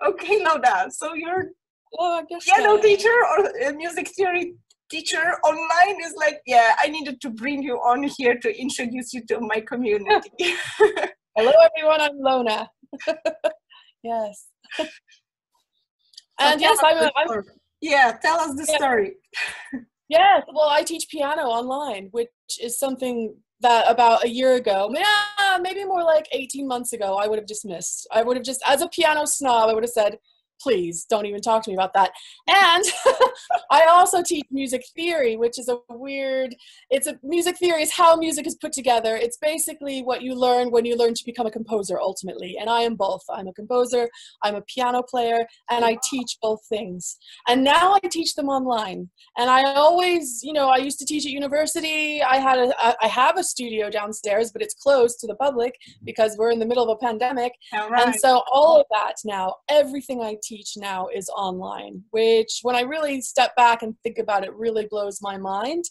Okay, Lona, so you're Agnieszka. piano teacher or a music theory teacher online is like, yeah, I needed to bring you on here to introduce you to my community. Hello, everyone. I'm Lona. Yes. And yes, I'm yeah, tell us the story. Yes, well, I teach piano online, which is something that about a year ago, maybe more like 18 months ago, I would have dismissed. I would have just, as a piano snob, I would have said, please don't even talk to me about that. And I also teach music theory, which is music theory is how music is put together. It's basically what you learn when you learn to become a composer ultimately. And I am both. I'm a composer, I'm a piano player, and I teach both things. And now I teach them online. And I always, I used to teach at university. I have a studio downstairs, but it's closed to the public because we're in the middle of a pandemic. Right. And so all of that now, everything I teach now is online, which when I really step back and think about it, really blows my mind.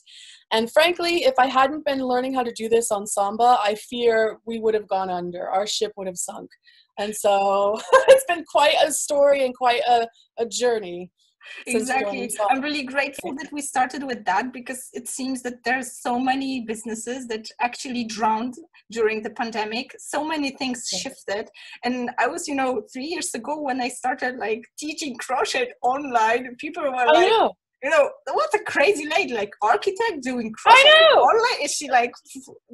And frankly, if I hadn't been learning how to do this on Samba, I fear we would have gone under. Our ship would have sunk. And so it's been quite a story and quite a journey. Exactly. I'm really grateful that we started with that, because it seems that there's so many businesses that actually drowned during the pandemic. So many things shifted. And I was, 3 years ago when I started like teaching crochet online, people were like, what a crazy lady, like architect doing crochet online. Is she like,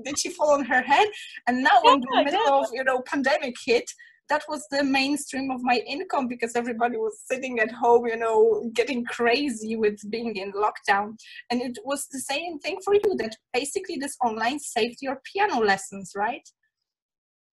did she fall on her head? And now when the middle of, pandemic hit, that was the mainstream of my income, because everybody was sitting at home, getting crazy with being in lockdown. And it was the same thing for you, that basically this online saved your piano lessons, right?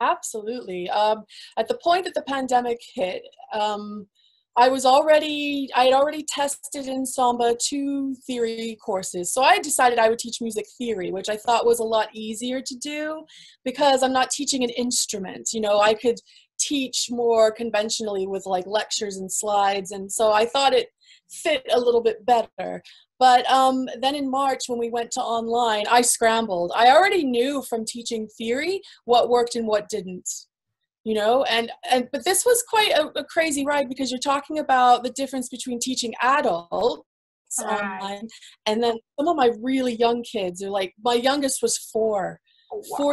Absolutely. At the point that the pandemic hit, I had already tested in Samba 2 theory courses. So I decided I would teach music theory, which I thought was a lot easier to do because I'm not teaching an instrument. I could teach more conventionally with like lectures and slides. And so I thought it fit a little bit better. But then in March, when we went to online, I scrambled. I already knew from teaching theory what worked and what didn't. But this was quite a crazy ride, because you're talking about the difference between teaching adults online and then some of my really young kids are like, my youngest was 4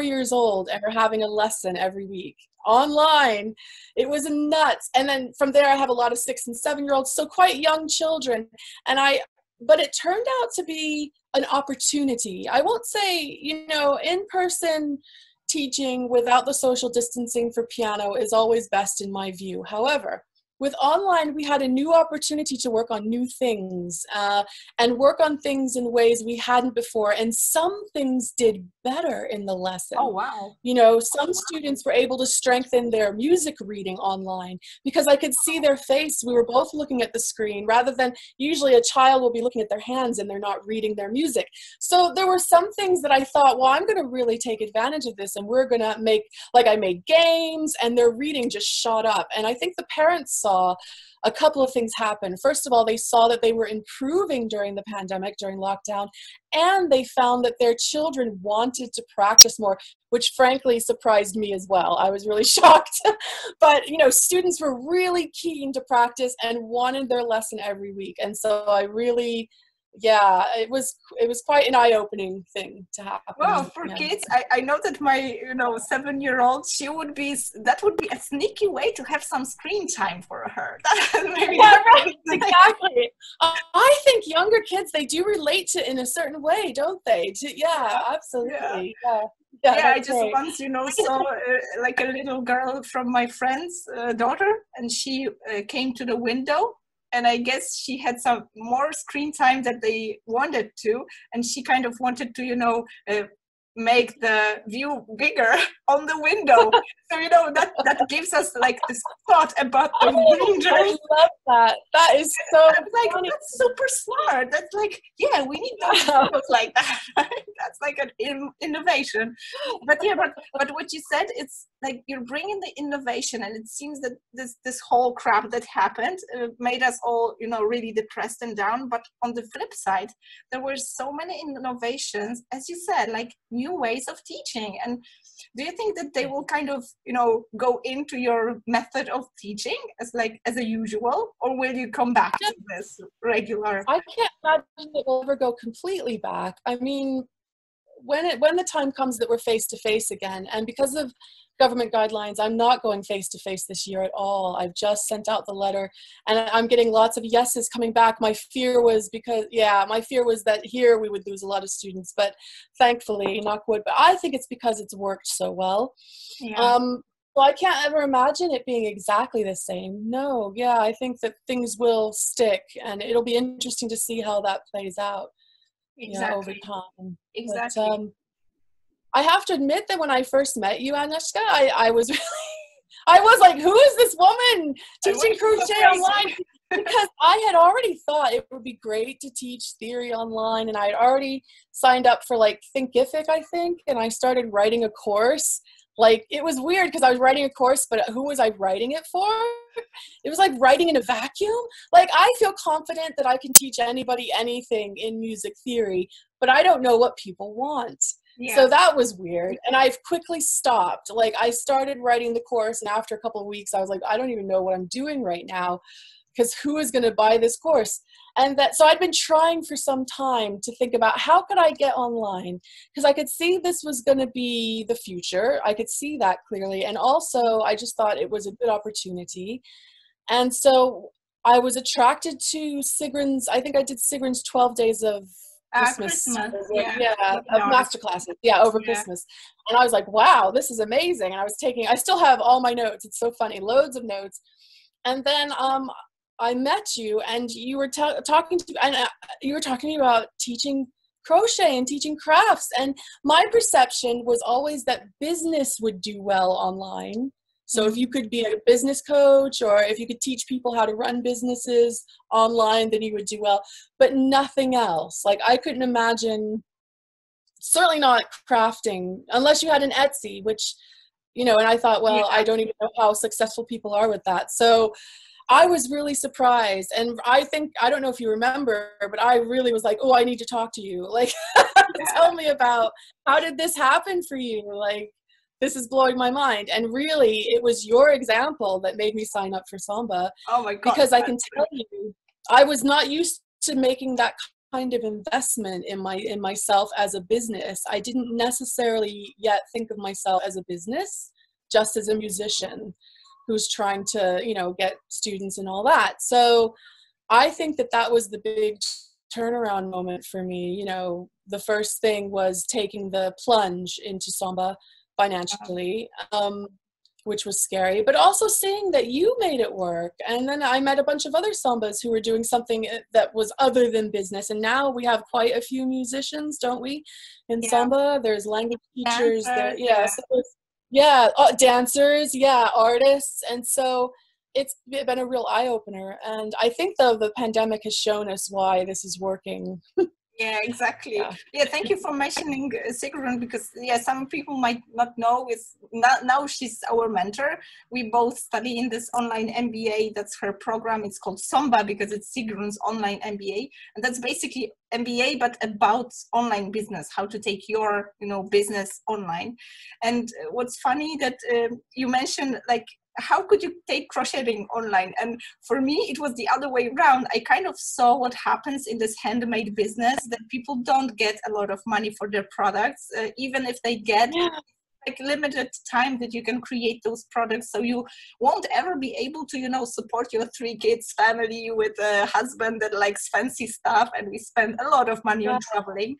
years old, and are having a lesson every week online. It was nuts. And then from there, I have a lot of 6 and 7-year-olds, so quite young children. But it turned out to be an opportunity. I won't say, in-person teaching without the social distancing for piano is always best in my view. However, with online, we had a new opportunity to work on new things and work on things in ways we hadn't before. And some things did better in the lesson. Oh, wow. Some students were able to strengthen their music reading online because I could see their face. We were both looking at the screen rather than usually a child will be looking at their hands and they're not reading their music. So there were some things that I thought, well, I'm going to really take advantage of this, and we're going to I made games, and their reading just shot up. And I think the parents saw a couple of things happen. First of all, they saw that they were improving during the pandemic, during lockdown, and they found that their children wanted to practice more, which frankly surprised me as well. I was really shocked. But, students were really keen to practice and wanted their lesson every week. And so I really, it was quite an eye-opening thing to happen. Well, for kids, I know that my 7-year-old, that would be a sneaky way to have some screen time for her. Right, exactly. I think younger kids, they do relate to it in a certain way, don't they? Absolutely. I just once saw like a little girl from my friend's daughter, and she came to the window. And I guess she had some more screen time that they wanted to, and she kind of wanted to, make the view bigger on the window. So, that gives us like this thought about the danger. I love that. That is so funny. That's super smart. That's like, we need those videos like that. Right? That's like an innovation. But what you said, it's like you're bringing the innovation, and it seems that this whole crap that happened made us all, really depressed and down. But on the flip side, there were so many innovations, as you said, like new ways of teaching. And do you think that they will kind of, you know, go into your method of teaching as a usual, or will you come back to this regular? I can't imagine it will ever go completely back. I mean, when the time comes that we're face to face again, and because of government guidelines, I'm not going face to face this year at all. I've just sent out the letter and I'm getting lots of yeses coming back. My fear was that here we would lose a lot of students, but thankfully, knock wood, but I think it's because it's worked so well. Yeah. So I can't ever imagine it being exactly the same. No, yeah, I think that things will stick and it'll be interesting to see how that plays out. Exactly. Over time. Exactly. But, I have to admit that when I first met you, Agnieszka, I was really, I was like, who is this woman teaching crochet online? Because I had already thought it would be great to teach theory online, and I had already signed up for like Thinkific, I think, and I started writing a course. Like, it was weird because I was writing a course, but who was I writing it for? It was like writing in a vacuum. Like, I feel confident that I can teach anybody anything in music theory, but I don't know what people want. Yeah. So that was weird. And I've quickly stopped. Like, I started writing the course, and after a couple of weeks, I was like, I don't even know what I'm doing right now, because who is going to buy this course? And so I'd been trying for some time to think about how could I get online, because I could see this was going to be the future. I could see that clearly. And also I just thought it was a good opportunity. And so I was attracted to Sigrun's, I think I did Sigrun's 12 days of Christmas of masterclasses over Christmas, and I was like, wow, this is amazing. And I still have all my notes. It's so funny, loads of notes. And then I met you, and you were talking to me about teaching crochet and teaching crafts, and my perception was always that business would do well online. So if you could be a business coach, or if you could teach people how to run businesses online, then you would do well, but nothing else. Like, I couldn't imagine, certainly not crafting, unless you had an Etsy, which, you know, and I thought, well, I don't even know how successful people are with that. So I was really surprised. And I don't know if you remember, but I really was like, oh, I need to talk to you. Like, tell me about, how did this happen for you? Like, this is blowing my mind. And really, it was your example that made me sign up for Samba. Oh my God. Because I can tell you, I was not used to making that kind of investment in myself as a business. I didn't necessarily yet think of myself as a business, just as a musician who's trying to, you know, get students and all that. So I think that was the big turnaround moment for me. You know, the first thing was taking the plunge into Samba financially, which was scary, but also seeing that you made it work. And then I met a bunch of other Sambas who were doing something that was other than business. And now we have quite a few musicians, don't we? In Samba, there's language teachers, dancers, artists. And so it's been a real eye-opener. And I think, though, the pandemic has shown us why this is working. Yeah, exactly. Yeah, thank you for mentioning Sigrun, because some people might not know, now she's our mentor. We both study in this online MBA. That's her program. It's called Samba because it's Sigrun's online MBA, and that's basically MBA but about online business, how to take your business online. And what's funny that you mentioned, like, how could you take crocheting online? And for me, it was the other way around. I kind of saw what happens in this handmade business, that people don't get a lot of money for their products, even if they get like limited time that you can create those products. So you won't ever be able to, support your 3 kids family with a husband that likes fancy stuff, and we spend a lot of money on traveling.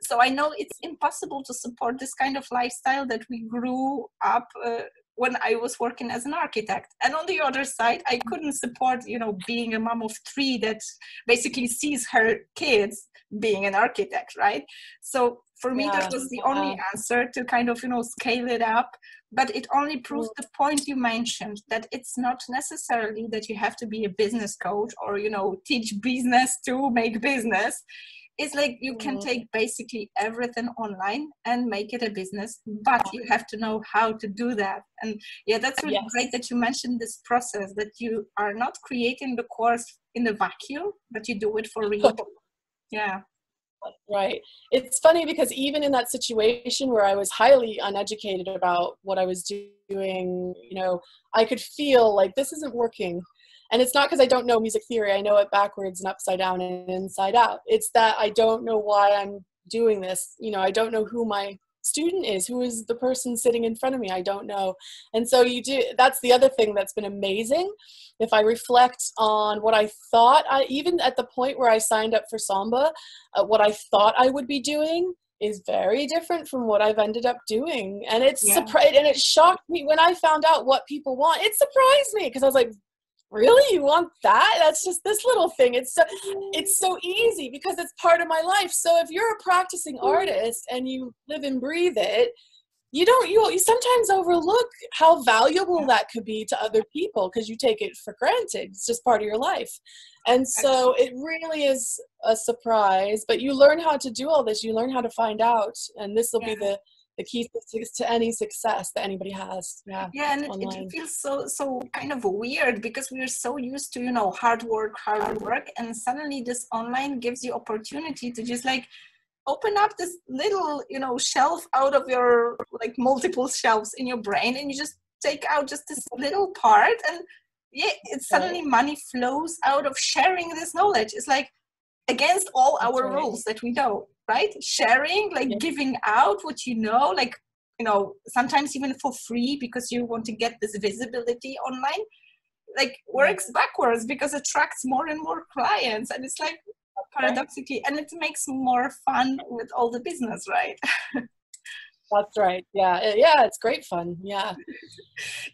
So I know it's impossible to support this kind of lifestyle that we grew up when I was working as an architect. And on the other side, I couldn't support, being a mom of 3 that basically sees her kids being an architect, right? So for me, that was the only answer to kind of, scale it up. But it only proves the point you mentioned, that it's not necessarily that you have to be a business coach or, teach business to make business. It's like you can take basically everything online and make it a business, but you have to know how to do that. And that's really great that you mentioned this process, that you are not creating the course in a vacuum, but you do it for real. Right. It's funny because even in that situation where I was highly uneducated about what I was doing, you know, I could feel like this isn't working. And it's not because I don't know music theory. I know it backwards and upside down and inside out. It's that I don't know why I'm doing this. You know, I don't know who my student is, who is the person sitting in front of me. I don't know. And so that's the other thing that's been amazing. If I reflect on what I thought, even at the point where I signed up for Samba, what I thought I would be doing is very different from what I've ended up doing. And it's and it shocked me when I found out what people want. It surprised me because I was like, really, you want that? That's just this little thing. It's so easy because it's part of my life. So if you're a practicing artist and you live and breathe it, you sometimes overlook how valuable that could be to other people because you take it for granted. It's just part of your life. And so it really is a surprise, but you learn how to do all this. You learn how to find out, and this will be the key to any success that anybody has. And it feels so kind of weird because we're so used to, you know, hard work, and suddenly this online gives you opportunity to just like open up this little, you know, shelf out of your like multiple shelves in your brain, and you just take out just this little part, and it's suddenly money flows out of sharing this knowledge. It's like against all our rules that we know, right? Sharing, like giving out what you know, like, you know, sometimes even for free because you want to get this visibility online, like works backwards because it attracts more and more clients. And it's like paradoxically, and it makes more fun with all the business, right? That's right. Yeah, it's great fun. Yeah.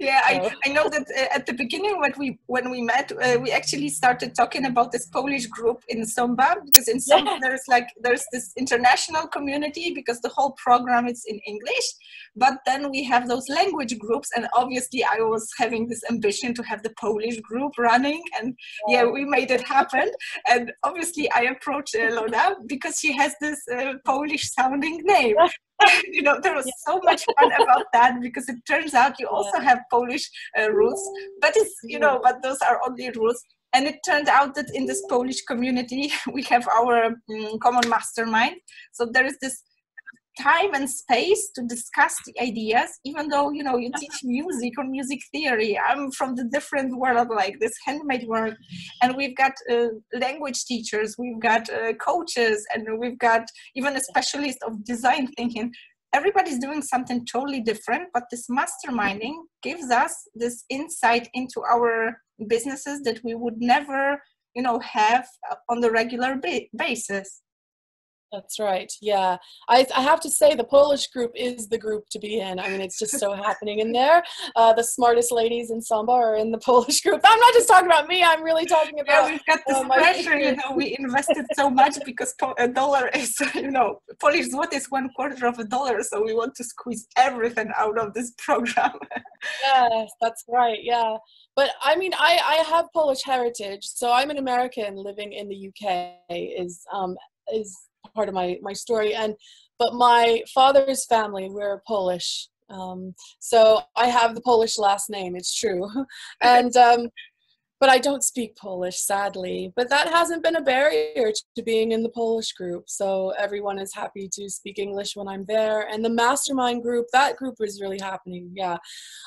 I know that at the beginning when we met, we actually started talking about this Polish group in Samba, because in Samba there's this international community because the whole program is in English, but then we have those language groups, and obviously I was having this ambition to have the Polish group running, and we made it happen. And obviously I approached Lona because she has this Polish sounding name. You know, there was so much fun about that because it turns out you also have Polish roots, but it's, you know, but those are only roots. And it turned out that in this Polish community, we have our common mastermind. So there is this time and space to discuss the ideas, even though, you know, you teach music or music theory. I'm from the different world, like this handmade world, and we've got language teachers, we've got coaches, and we've got even a specialist of design thinking. Everybody's doing something totally different, but this masterminding gives us this insight into our businesses that we would never, you know, have on the regular basis. That's right. Yeah. I have to say the Polish group is the group to be in. I mean, it's just so happening in there. The smartest ladies in Samba are in the Polish group. I'm not just talking about me. I'm really talking about... Yeah, we've got this pressure, you know, we invested so much because a dollar is, you know, Polish zloty is $0.25. So we want to squeeze everything out of this program. Yes, that's right. Yeah. But I mean, I have Polish heritage. So I'm an American living in the UK is part of my story, but my father's family, we're Polish, so I have the Polish last name, it's true. And but I don't speak Polish, sadly, but that hasn't been a barrier to being in the Polish group, so everyone is happy to speak English when I'm there. And the mastermind group, that group is really happening.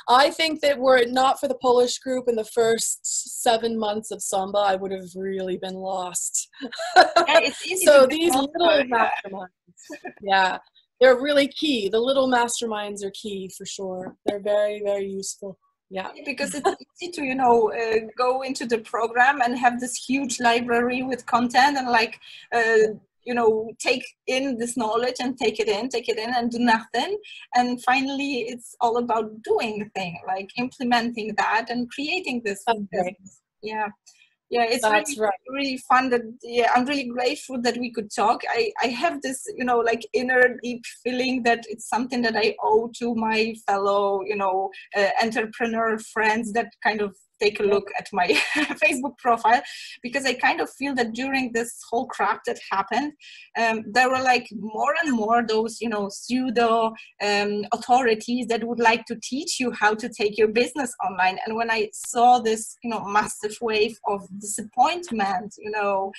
I think that were it not for the Polish group in the first 7 months of Samba, I would have really been lost. It's easy so these little masterminds, they're really key. The little masterminds are key for sure. They're very, very useful. Yeah, because it's easy to, you know, go into the program and have this huge library with content and like, you know, take in this knowledge and take it in and do nothing. And finally, it's all about doing the thing, like implementing that and creating this. It's really fun that, I'm really grateful that we could talk. I have this, you know, like inner deep feeling that it's something that I owe to my fellow, you know, entrepreneur friends that kind of take a look at my Facebook profile, because I kind of feel that during this whole crap that happened, there were like more and more those, you know, pseudo authorities that would like to teach you how to take your business online. And when I saw this, you know, massive wave of disappointment, you know,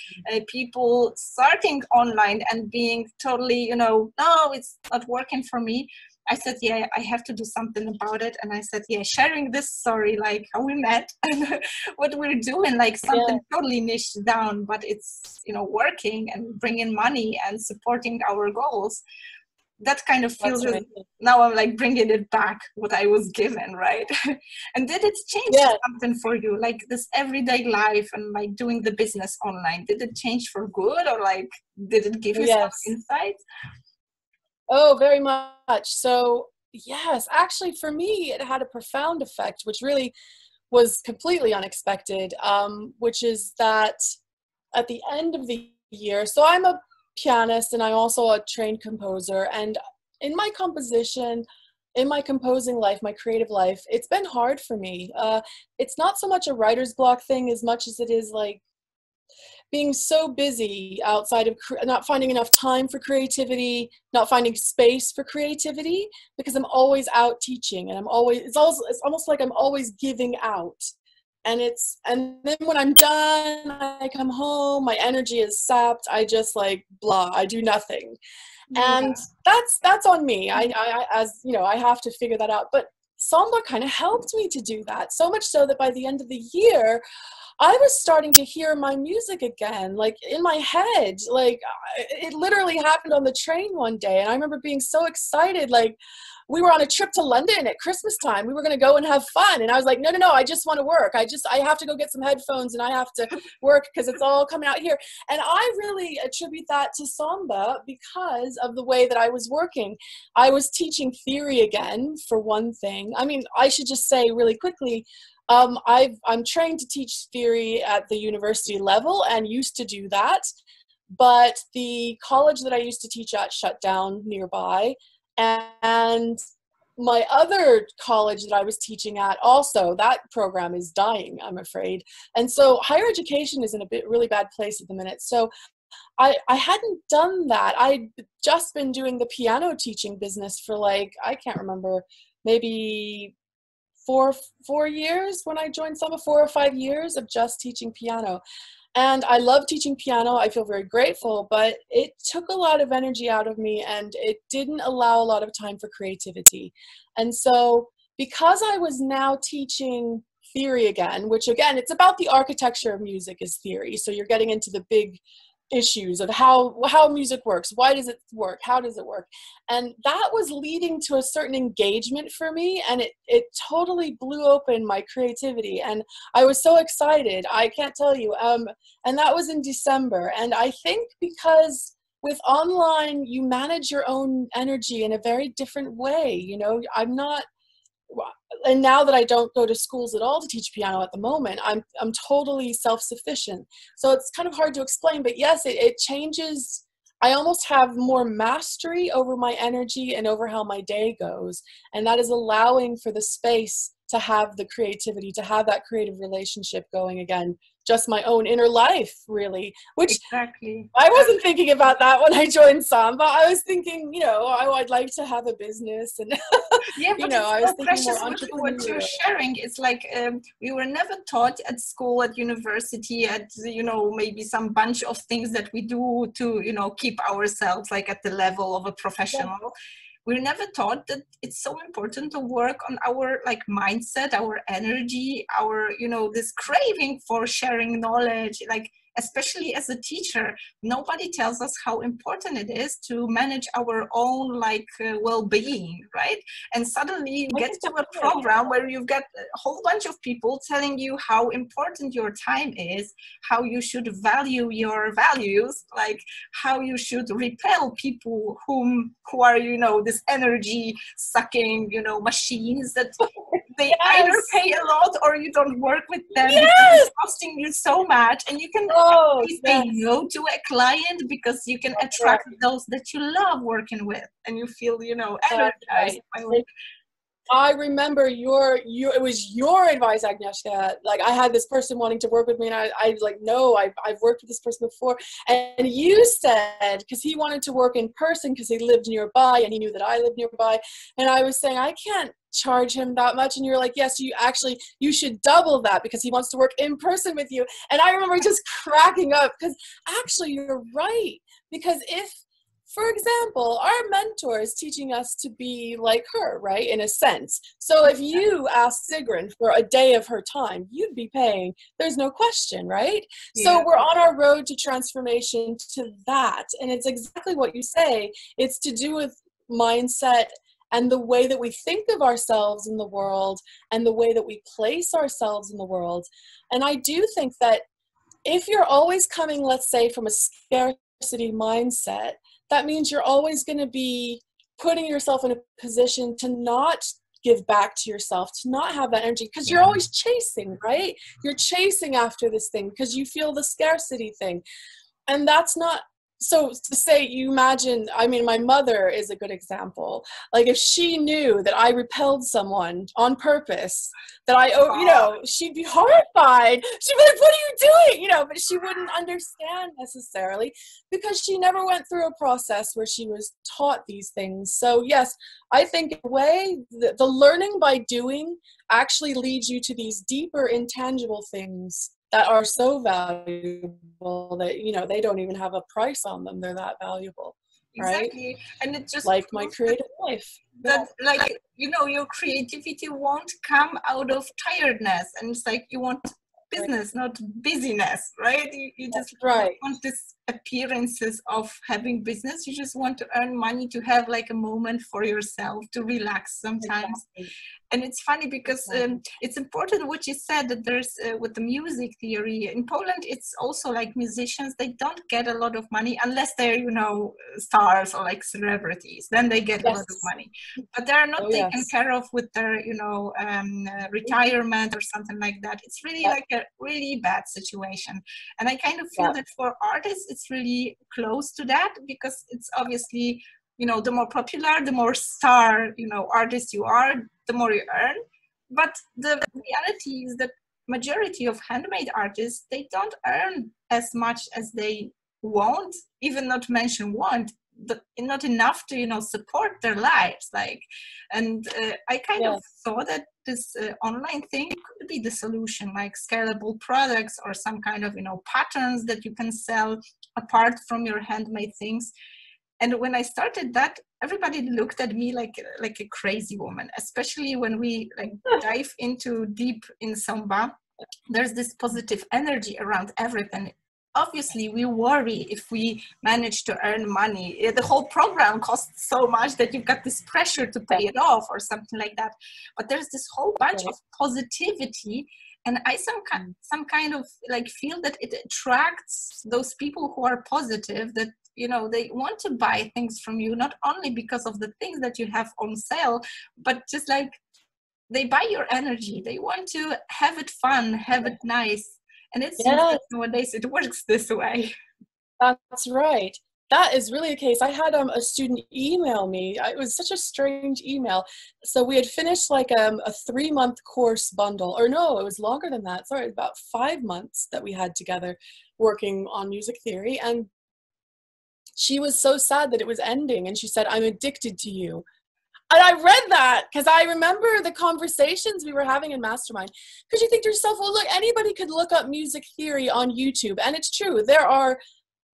people starting online and being totally, you know, no, it's not working for me, I said, yeah, I have to do something about it. And I said, yeah, sharing this story, like how we met and what we're doing, like something totally niched down, but it's, you know, working and bringing money and supporting our goals. That kind of feels, now I'm like bringing it back, what I was given, right? And did it change something for you? Like this everyday life and like doing the business online, did it change for good, or like, did it give you some insights? Oh, very much. So yes, actually for me, it had a profound effect, which really was completely unexpected, which is that at the end of the year, so I'm a pianist and I'm also a trained composer, and in my composition, in my composing life, my creative life, it's been hard for me. It's not so much a writer's block thing as much as it is like being so busy outside of not finding enough time for creativity, not finding space for creativity, because I'm always out teaching, and it's almost like I'm always giving out. And then when I'm done, I come home, my energy is sapped, I just like blah, I do nothing. And that's on me. I as you know, I have to figure that out. But Samba kind of helped me to do that, so much so that by the end of the year, I was starting to hear my music again, like in my head. Like it literally happened on the train one day, and I remember being so excited. Like we were on a trip to London at Christmas time. We were going to go and have fun, and I was like, no, I just want to work. I have to go get some headphones, and I have to work because it's all coming out here. And I really attribute that to Samba because of the way that I was working. I was teaching theory again, for one thing. I mean, I should just say really quickly, I'm trained to teach theory at the university level and used to do that, but the college that I used to teach at shut down nearby, and my other college that I was teaching at also, that program is dying, I'm afraid. And so higher education is in a really bad place at the minute. So I hadn't done that. I'd just been doing the piano teaching business for like, I can't remember, maybe four years when I joined Samba, 4 or 5 years of just teaching piano. And I love teaching piano. I feel very grateful, but it took a lot of energy out of me, and it didn't allow a lot of time for creativity. And so because I was now teaching theory again, which again, it's about the architecture of music is theory. So you're getting into the big issues of how music works. Why does it work? How does it work? And that was leading to a certain engagement for me, and it totally blew open my creativity, and I was so excited, I can't tell you. And that was in December. And I think because with online, you manage your own energy in a very different way. You know, and now that I don't go to schools at all to teach piano at the moment, I'm totally self-sufficient. So it's kind of hard to explain, but yes, it changes. I almost have more mastery over my energy and over how my day goes. And that is allowing for the space to have the creativity, to have that creative relationship going again. Just my own inner life, really, which exactly. I wasn't thinking about that when I joined Samba. I was thinking, you know, I'd like to have a business, and yeah, but you know, I was so thinking more precious what you're sharing. It's like we were never taught at school, at university, at, you know, maybe some bunch of things that we do to, you know, keep ourselves like at the level of a professional. Yeah. We're never taught that it's so important to work on our like mindset, our energy, our, you know, this craving for sharing knowledge. Like, especially as a teacher, nobody tells us how important it is to manage our own like well-being, right? And suddenly you get to a program where you've got a whole bunch of people telling you how important your time is, how you should value your values, like how you should repel people who are, you know, this energy sucking, you know, machines that they either pay a lot or you don't work with them because it's costing you so much, and you can say no to a client because you can attract those that you love working with and you feel, you know, energized by work. I remember it was your advice, Agnieszka. Like, I had this person wanting to work with me, and I was like, no, I've worked with this person before. And you said, because he wanted to work in person because he lived nearby and he knew that I lived nearby. And I was saying, I can't charge him that much. And you're like, yes, you should double that because he wants to work in person with you. And I remember just cracking up because actually you're right. Because if, for example, our mentor is teaching us to be like her, right, in a sense. So if you asked Sigrun for a day of her time, you'd be paying. There's no question, right? Yeah. So we're on our road to transformation to that. And it's exactly what you say. It's to do with mindset and the way that we think of ourselves in the world and the way that we place ourselves in the world. And I do think that if you're always coming, let's say, from a scarcity mindset, that means you're always going to be putting yourself in a position to not give back to yourself, to not have that energy, because you're always chasing, right? You're chasing after this thing because you feel the scarcity thing. And that's not, so to say, you imagine, I mean, my mother is a good example. Like, if she knew that I repelled someone on purpose, that she'd be horrified. She'd be like, what are you doing? But she wouldn't understand necessarily because she never went through a process where she was taught these things. So yes, I think in a way, the learning by doing actually leads you to these deeper intangible things that are so valuable that, they don't even have a price on them. They're that valuable, right? Exactly. And it just like my creative life. That, like, your creativity won't come out of tiredness. And it's like, you want business, not busyness, right? You just want this appearances of having business. You just want to earn money, to have like a moment for yourself, to relax sometimes. Exactly. And it's funny because it's important what you said, that there's with the music theory in Poland, it's also like musicians, they don't get a lot of money unless they're, stars or like celebrities, then they get a lot of money, but they're not taken care of with their, retirement or something like that. It's really like a really bad situation. And I kind of feel that for artists, it's really close to that, because it's obviously, the more popular, the more star, artist you are, the more you earn. But the reality is that majority of handmade artists, they don't earn as much as they want, even not mention want, but not enough to, support their lives. And I kind of thought that this online thing could be the solution, like scalable products or some kind of, patterns that you can sell apart from your handmade things. And when I started that, everybody looked at me like a crazy woman, especially when we dive into deep in Samba. There's this positive energy around everything. Obviously, we worry if we manage to earn money. The whole program costs so much that you've got this pressure to pay it off or something like that. But there's this whole bunch of positivity. And I some kind of feel that it attracts those people who are positive, that they want to buy things from you, not only because of the things that you have on sale, but just they buy your energy. They want to have it fun, have it nice. And it seems that nowadays it works this way. That's right. That is really the case. I had a student email me. It was such a strange email. So we had finished a 3-month course bundle, or no, it was longer than that. Sorry, about 5 months that we had together working on music theory. And she was so sad that it was ending. And she said, I'm addicted to you. And I read that because I remember the conversations we were having in Mastermind. Because you think to yourself, well, look, anybody could look up music theory on YouTube. And it's true. There are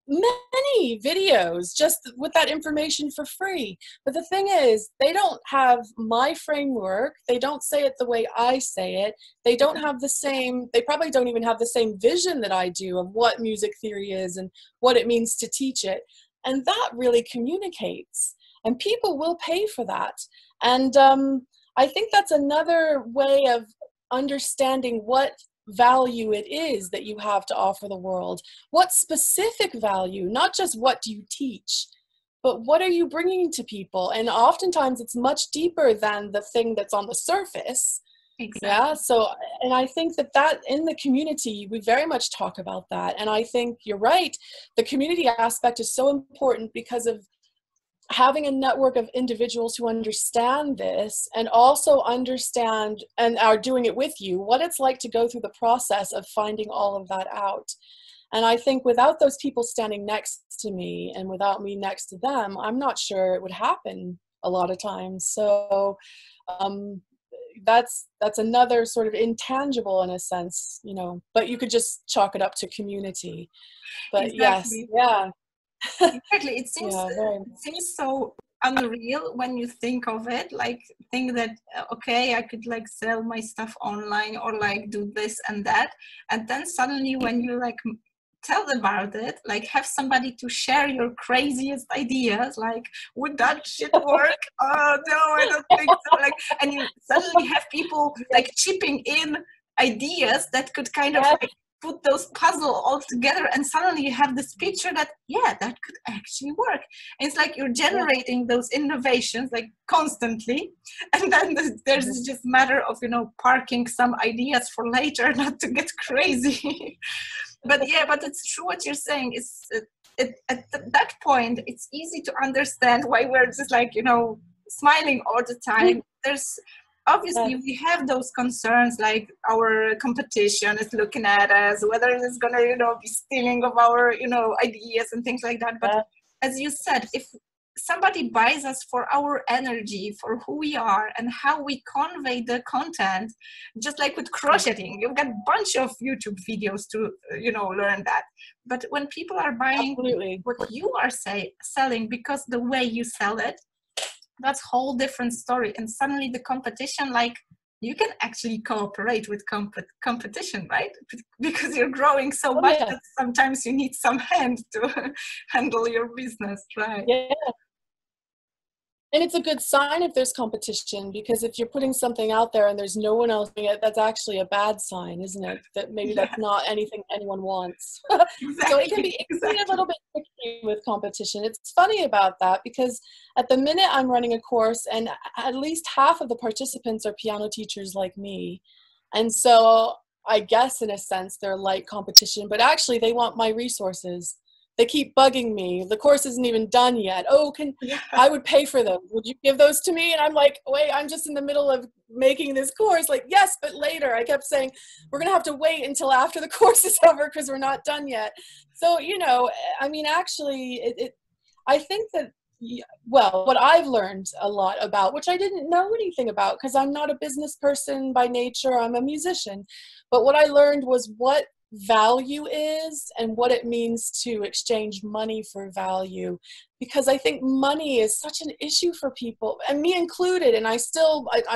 many videos just with that information for free. But the thing is, they don't have my framework. They don't say it the way I say it. They don't have the same, they probably don't even have the same vision that I do of what music theory is and what it means to teach it. And that really communicates. And people will pay for that. And I think that's another way of understanding what value it is that you have to offer the world. What specific value, not just what do you teach, but what are you bringing to people? And oftentimes it's much deeper than the thing that's on the surface. Exactly. Yeah. So, and I think that in the community, we very much talk about that. And I think you're right. The community aspect is so important because of having a network of individuals who understand this and also understand and are doing it with you, what it's like to go through the process of finding all of that out. And I think without those people standing next to me and without me next to them, I'm not sure it would happen a lot of times. So that's another sort of intangible in a sense, you know, but you could just chalk it up to community. But Exactly. yes, yeah. Exactly. It seems, Yeah, it seems so unreal when you think of it, like think that, okay, I could like sell my stuff online or like do this and that. And then suddenly when you like tell about it, like have somebody to share your craziest ideas, like would that shit work? Oh no, I don't think so. Like, and you suddenly have people like chipping in ideas that could kind of like put those puzzle all together, and suddenly you have this picture that that could actually work. And it's like you're generating those innovations like constantly, and then there's just matter of, you know, parking some ideas for later, not to get crazy. But it's true what you're saying. It's at that point it's easy to understand why we're just like, you know, smiling all the time. There's obviously we have those concerns, like our competition is looking at us, whether it's gonna, you know, be stealing of our, you know, ideas and things like that. But as you said, if somebody buys us for our energy, for who we are and how we convey the content, just like with crocheting, you've got a bunch of YouTube videos to, you know, learn that. But when people are buying what you are selling because the way you sell it, that's a whole different story. And suddenly the competition, like you can actually cooperate with competition, right? Because you're growing so much that sometimes you need some hand to handle your business, right? Yeah. And it's a good sign if there's competition, because if you're putting something out there and there's no one else doing it, that's actually a bad sign, isn't it? That maybe that's not anything anyone wants. Exactly. So it can be a little bit tricky with competition. It's funny about that, because at the minute I'm running a course and at least half of the participants are piano teachers like me. And so I guess in a sense they're like competition, but actually they want my resources. They keep bugging me. The course isn't even done yet. Oh, I would pay for them. Would you give those to me? And I'm like, wait, I'm just in the middle of making this course. Like, yes, but later. I kept saying, we're going to have to wait until after the course is over because we're not done yet. So, you know, I mean, actually, I think that, well, what I've learned a lot about, which I didn't know anything about because I'm not a business person by nature, I'm a musician. But what I learned was what value is and what it means to exchange money for value, because I think money is such an issue for people, and me included, and I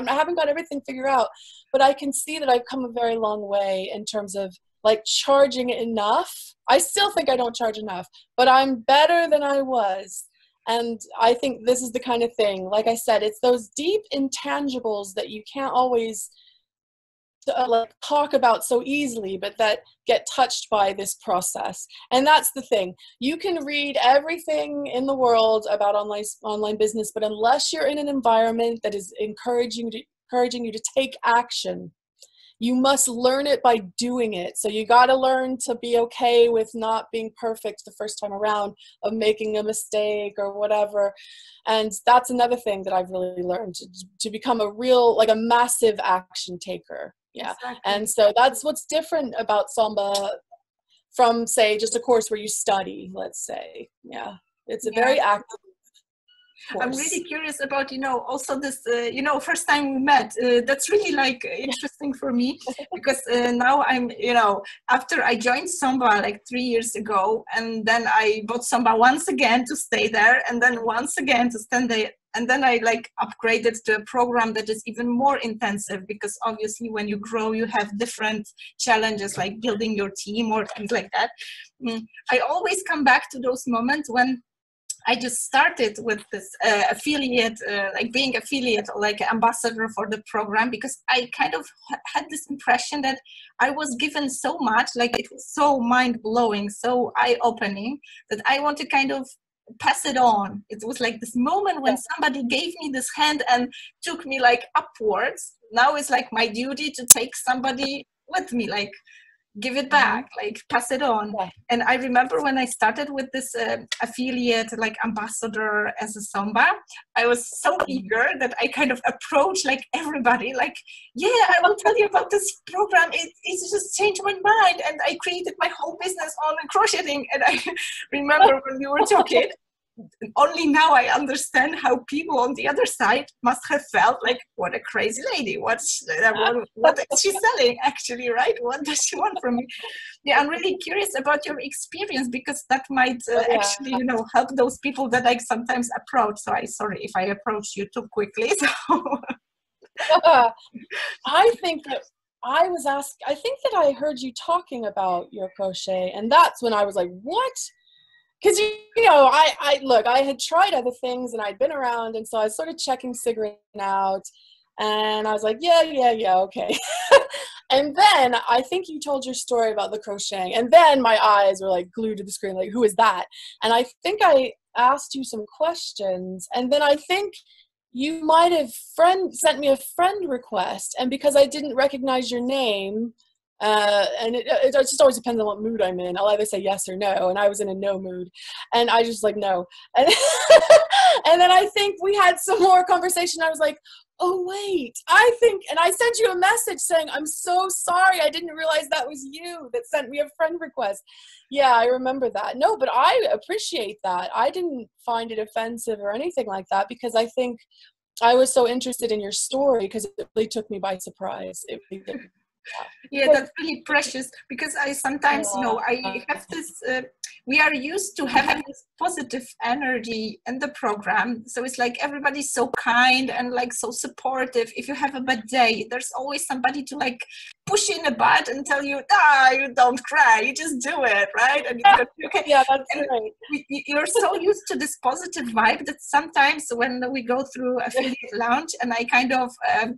haven't got everything figured out, but I can see that I've come a very long way in terms of like charging enough. I still think I don't charge enough, but I'm better than I was. And I think this is the kind of thing, like I said, it's those deep intangibles that you can't always like talk about so easily, but that get touched by this process. And that's the thing. You can read everything in the world about online business, but unless you're in an environment that is encouraging you to take action, you must learn it by doing it. So you got to learn to be okay with not being perfect the first time around, of making a mistake or whatever. And that's another thing that I've really learned, to become a real, like a massive action taker. Yeah. Exactly. And so that's what's different about Samba from, say, just a course where you study, let's say. Yeah. It's a very active course. I'm really curious about, you know, also this, you know, first time we met, that's really like interesting for me, because now I'm, you know, after I joined Samba like 3 years ago, and then I bought Samba once again to stay there, and then once again to stand there. And then I like upgraded to a program that is even more intensive, because obviously when you grow, you have different challenges like building your team or things like that. I always come back to those moments when I just started with this affiliate, like being affiliate or like ambassador for the program, because I kind of had this impression that I was given so much, like it was so mind-blowing, so eye-opening, that I want to kind of pass it on. It was like this moment when somebody gave me this hand and took me like upwards. Now it's like my duty to take somebody with me, like, give it back, like pass it on. Yeah. And I remember when I started with this affiliate, like ambassador as a Samba, I was so eager that I kind of approached like everybody, like, yeah, I will tell you about this program. It's just changed my mind. And I created my whole business on crocheting. And I remember when we were talking, only now I understand how people on the other side must have felt like, what a crazy lady. What is she selling actually, right? What does she want from me? Yeah, I'm really curious about your experience, because that might actually, you know, help those people that I sometimes approach. So sorry if I approached you too quickly. So I think that I was asked, I think that I heard you talking about your crochet, and that's when I was like, what? Because, you know, I had tried other things and I'd been around, and so I was sort of figuring out, and I was like, yeah, okay. And then I think you told your story about the crocheting, and then my eyes were like glued to the screen, like, who is that? And I think I asked you some questions, and then I think you might have sent me a friend request, and because I didn't recognize your name, and it just always depends on what mood I'm in. I'll either say yes or no, and I was in a no mood, and I just like no, and and then I think we had some more conversation. I was like, oh wait, I think, and I sent you a message saying, I'm so sorry, I didn't realize that was you that sent me a friend request. Yeah, I remember that. No, but I appreciate that. I didn't find it offensive or anything like that, because I think I was so interested in your story, because it really took me by surprise. It really did. Yeah, that's really precious, because I sometimes, you know, I have this, we are used to having this positive energy in the program. So it's like everybody's so kind and like so supportive. If you have a bad day, there's always somebody to like push you in the butt and tell you, you don't cry, you just do it, right? And it's okay. Yeah, that's right. You're so used to this positive vibe that sometimes when we go through affiliate launch and I kind of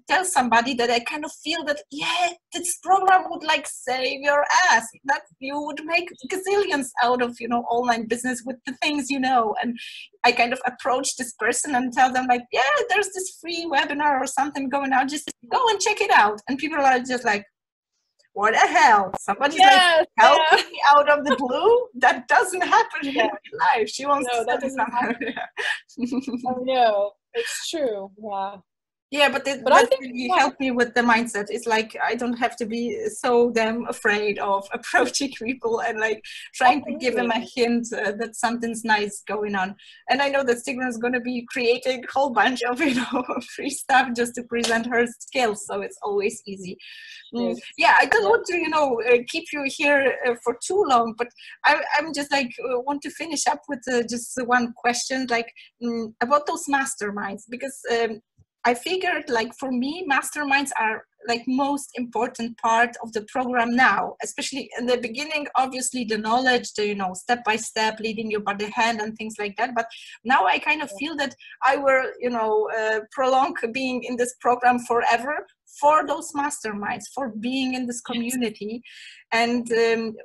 tell somebody that I kind of feel that, yeah, this program would like save your ass, that you would make gazillions out of, you know, online business with the things you know. And I kind of approach this person and tell them like, yeah, there's this free webinar or something going on, just go and check it out. And people are just like, what the hell? Somebody's like helping me out of the blue? That doesn't happen in real life. She wants to that doesn't happen. Oh no, it's true. Yeah. Yeah, but that really helped me with the mindset. It's like I don't have to be so damn afraid of approaching people and like trying to give them a hint that something's nice going on. And I know that Stigma is going to be creating a whole bunch of, you know, free stuff just to present her skills. So it's always easy. Yeah, I don't want to, you know, keep you here for too long, but I'm just like want to finish up with just one question, like about those masterminds, because I figured like for me, masterminds are like most important part of the program now, especially in the beginning, obviously the knowledge, the, you know, step by step leading you by the hand and things like that. But now I kind of feel that I will, you know, prolong being in this program forever for those masterminds, for being in this community. And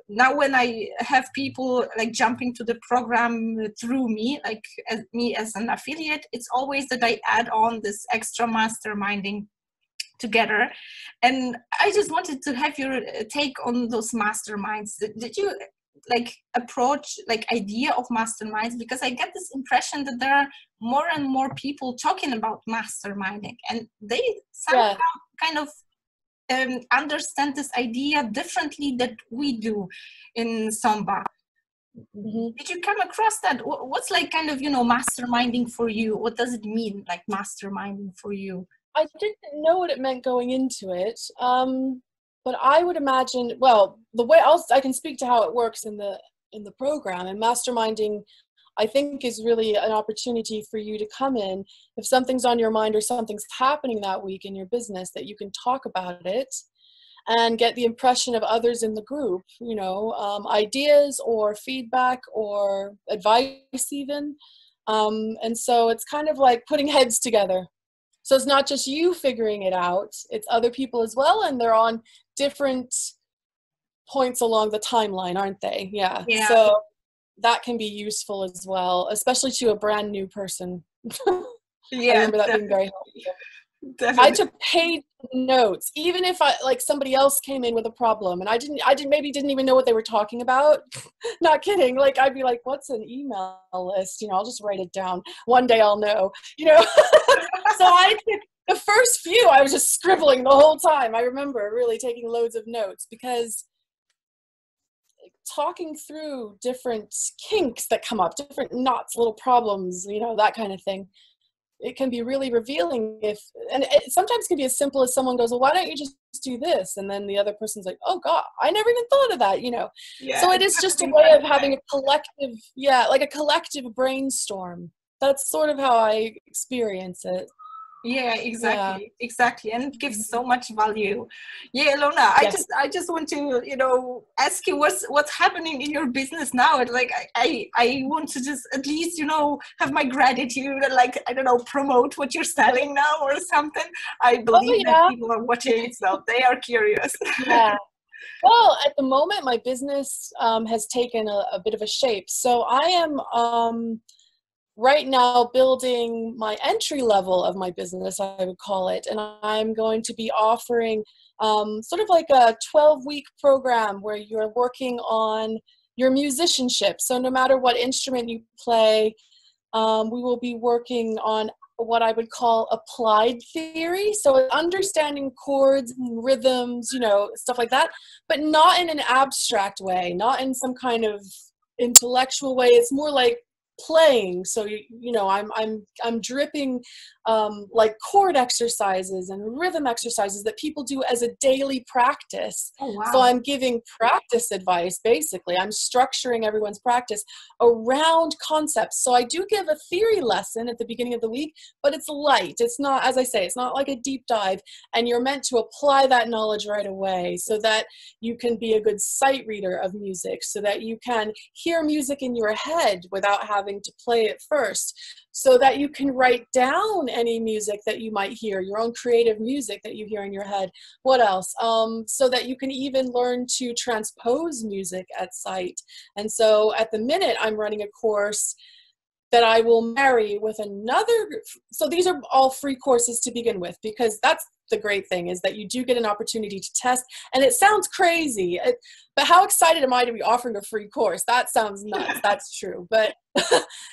now when I have people like jumping to the program through me, like me as an affiliate, it's always that I add on this extra masterminding together. And I just wanted to have your take on those masterminds. Did you like approach like idea of masterminds? Because I get this impression that there are more and more people talking about masterminding, and they somehow kind of understand this idea differently that we do in Samba. Did you come across that? What's like kind of, you know, masterminding for you? What does it mean, like masterminding for you? I didn't know what it meant going into it, but I would imagine, well, the way I can speak to how it works in the program. And masterminding, I think, is really an opportunity for you to come in if something's on your mind or something's happening that week in your business, that you can talk about it and get the impression of others in the group, you know, ideas or feedback or advice even. And so it's kind of like putting heads together. So it's not just you figuring it out, it's other people as well, and they're on different points along the timeline, aren't they? Yeah. So that can be useful as well, especially to a brand new person. I remember that being very helpful. Definitely. I took paid notes, even if somebody else came in with a problem and I maybe didn't even know what they were talking about. Not kidding. Like, I'd be like, what's an email list? You know, I'll just write it down. One day I'll know, you know. So I took the first few, I was just scribbling the whole time. I remember really taking loads of notes because talking through different kinks that come up, different knots, little problems, you know, that kind of thing. It can be really revealing and it sometimes can be as simple as someone goes, well, why don't you just do this? And then the other person's like, oh God, I never even thought of that, you know? Yeah, so it is just a way of having a collective, like a collective brainstorm. That's sort of how I experience it. Yeah, exactly, and it gives so much value. Yeah, Lona, yes. I just want to, you know, ask you what's happening in your business now. And like I want to just at least, you know, have my gratitude and, like, I don't know, promote what you're selling now or something. I believe that people are watching, so they are curious. Yeah. Well, at the moment, my business has taken a bit of a shape. So I am right now building my entry level of my business, I would call it, and I'm going to be offering sort of like a 12-week program where you're working on your musicianship. So no matter what instrument you play, we will be working on what I would call applied theory. So understanding chords and rhythms, you know, stuff like that, but not in an abstract way, not in some kind of intellectual way. It's more like playing. So you know, I'm dripping like chord exercises and rhythm exercises that people do as a daily practice. Oh, wow. So I'm giving practice advice. Basically, I'm structuring everyone's practice around concepts. So I do give a theory lesson at the beginning of the week, but it's light. It's not, as I say, it's not like a deep dive, and you're meant to apply that knowledge right away so that you can be a good sight reader of music, so that you can hear music in your head without having to play it first, so that you can write down any music that you might hear, your own creative music that you hear in your head. What else? So that you can even learn to transpose music at sight. And so at the minute, I'm running a course that I will marry with another. So these are all free courses to begin with, because that's the great thing, is that you do get an opportunity to test. And it sounds crazy, but how excited am I to be offering a free course? That sounds nuts. That's true. But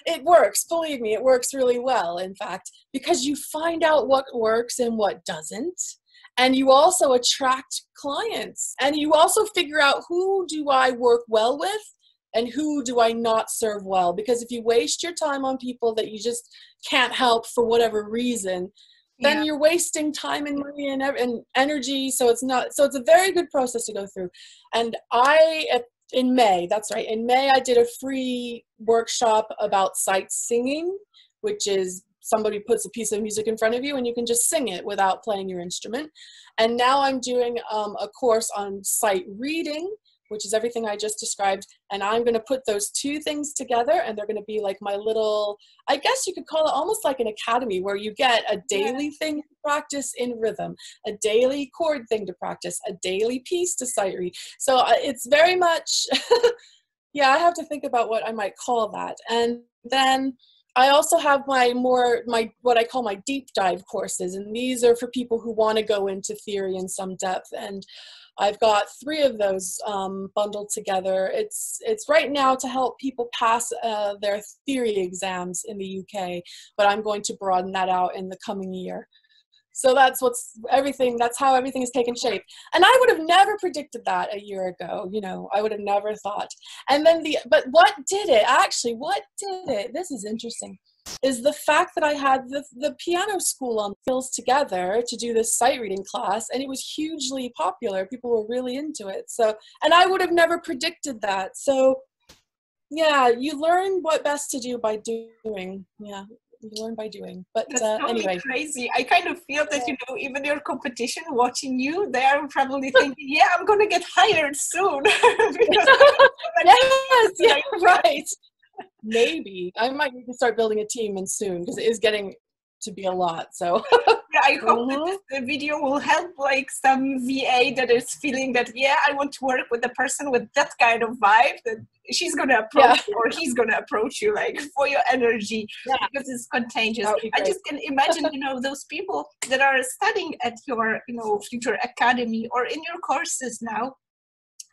it works. Believe me, it works really well, in fact, because you find out what works and what doesn't. And you also attract clients. And you also figure out, who do I work well with and who do I not serve well? Because if you waste your time on people that you just can't help for whatever reason, then you're wasting time and money and energy. So it's a very good process to go through. And in May, that's right, in May, I did a free workshop about sight singing, which is somebody puts a piece of music in front of you and you can just sing it without playing your instrument. And now I'm doing a course on sight reading, which is everything I just described. And I'm going to put those two things together, and they're going to be like my little, I guess you could call it almost like an academy, where you get a daily thing to practice in rhythm, a daily chord thing to practice, a daily piece to sight read. So it's very much, I have to think about what I might call that. And then I also have my what I call my deep dive courses, and these are for people who want to go into theory in some depth. And I've got 3 of those bundled together. It's right now to help people pass their theory exams in the UK, but I'm going to broaden that out in the coming year. So that's how everything has taken shape. And I would have never predicted that a year ago, you know, I would have never thought. And then but what did it? This is interesting, is the fact that I had the piano school on Skills together to do this sight reading class, and it was hugely popular. People were really into it. So, and I would have never predicted that. So yeah, you learn what best to do by doing. Yeah. You learn by doing. But that's totally anyway, crazy. I kind of feel that, you know, even your competition watching you, they are probably thinking, yeah, I'm going to get hired soon. Yes, right. Maybe I might need to start building a team soon, because it is getting to be a lot. So yeah, I hope that the video will help like some VA that is feeling that, yeah, I want to work with a person with that kind of vibe, that she's going to approach you, or he's going to approach you, like, for your energy, because it's contagious. I just can imagine, you know, those people that are studying at your, you know, future academy or in your courses now.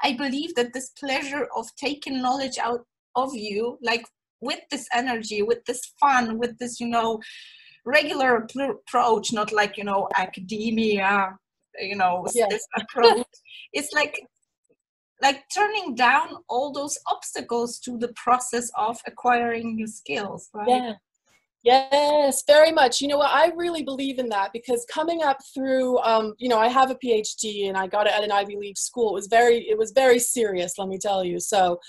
I believe that this pleasure of taking knowledge out of you, like with this energy, with this fun, with this, you know, regular approach, not like, you know, academia, you know, this approach. It's like turning down all those obstacles to the process of acquiring new skills, right? Yeah. Yes, very much. You know what, I really believe in that, because coming up through, you know, I have a PhD and I got it at an Ivy League school. It was very serious, let me tell you. So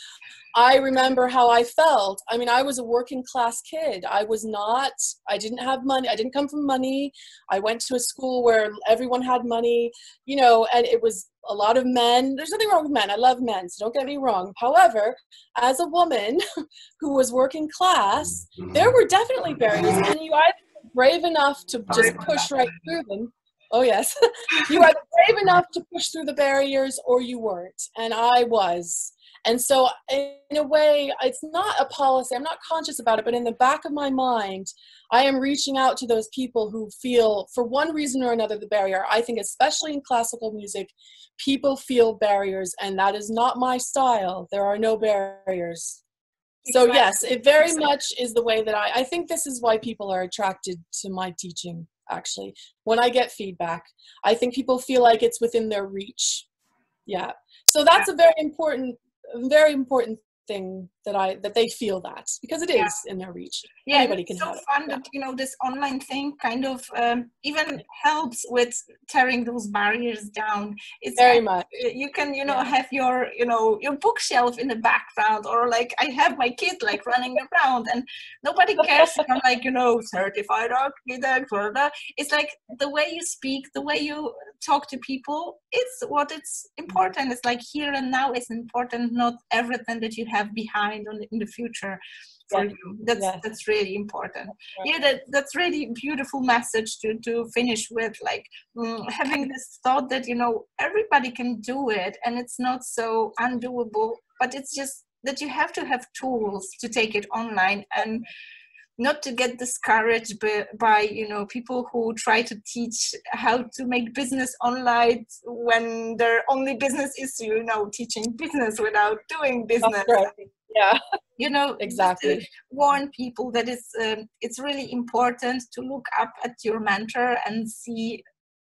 I remember how I felt. I mean, I was a working class kid. I didn't have money. I didn't come from money. I went to a school where everyone had money, you know, and it was a lot of men. There's nothing wrong with men. I love men, so don't get me wrong. However, as a woman who was working class, there were definitely barriers, and you either were brave enough to just push right through them. Oh yes. You were brave enough to push through the barriers, or you weren't, and I was. And so in a way, it's not a policy, I'm not conscious about it, but in the back of my mind, I am reaching out to those people who feel, for one reason or another, the barrier. I think especially in classical music, people feel barriers, and that is not my style. There are no barriers. So yes, it very much is the way that I think this is why people are attracted to my teaching, actually. When I get feedback, I think people feel like it's within their reach. Yeah. So that's a very important thing that they feel that, because it is in their reach. Yeah, anybody can have it. It's so fun that, you know, this online thing kind of even helps with tearing those barriers down. It's very much. You can, you know, have your, you know, your bookshelf in the background, or like I have my kid like running around, and nobody cares if I'm like, you know, certified architect, blah, blah. It's like the way you speak, the way you talk to people, it's important. It's like here and now is important, not everything that you have behind in the future for you. That's really important. That's really beautiful message to finish with, like having this thought that, you know, everybody can do it, and it's not so undoable, but it's just that you have to have tools to take it online, and not to get discouraged by, you know, people who try to teach how to make business online when their only business is, you know, teaching business without doing business. Right. Yeah. You know, exactly. To warn people that it's really important to look up at your mentor and see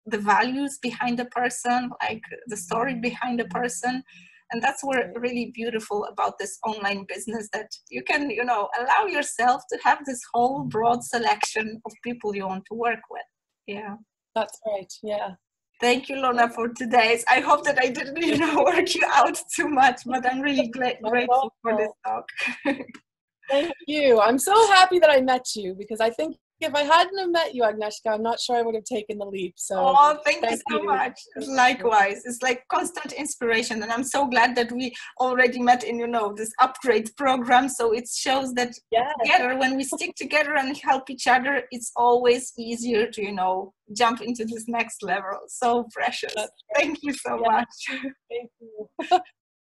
the values behind the person, like the story behind the person. And that's what really beautiful about this online business, that you can, you know, allow yourself to have this whole broad selection of people you want to work with. Yeah. That's right. Yeah. Thank you, Lona, for today's. I hope that I didn't, you know, work you out too much, but I'm really grateful for this talk. Thank you. I'm so happy that I met you, because I think if I hadn't have met you, Agnieszka, I'm not sure I would have taken the leap. So thank you so much. Likewise, it's like constant inspiration, and I'm so glad that we already met in, you know, this upgrade program. So it shows that together, when we stick together and help each other, it's always easier to, you know, jump into this next level. So precious. Thank you so much. Thank you.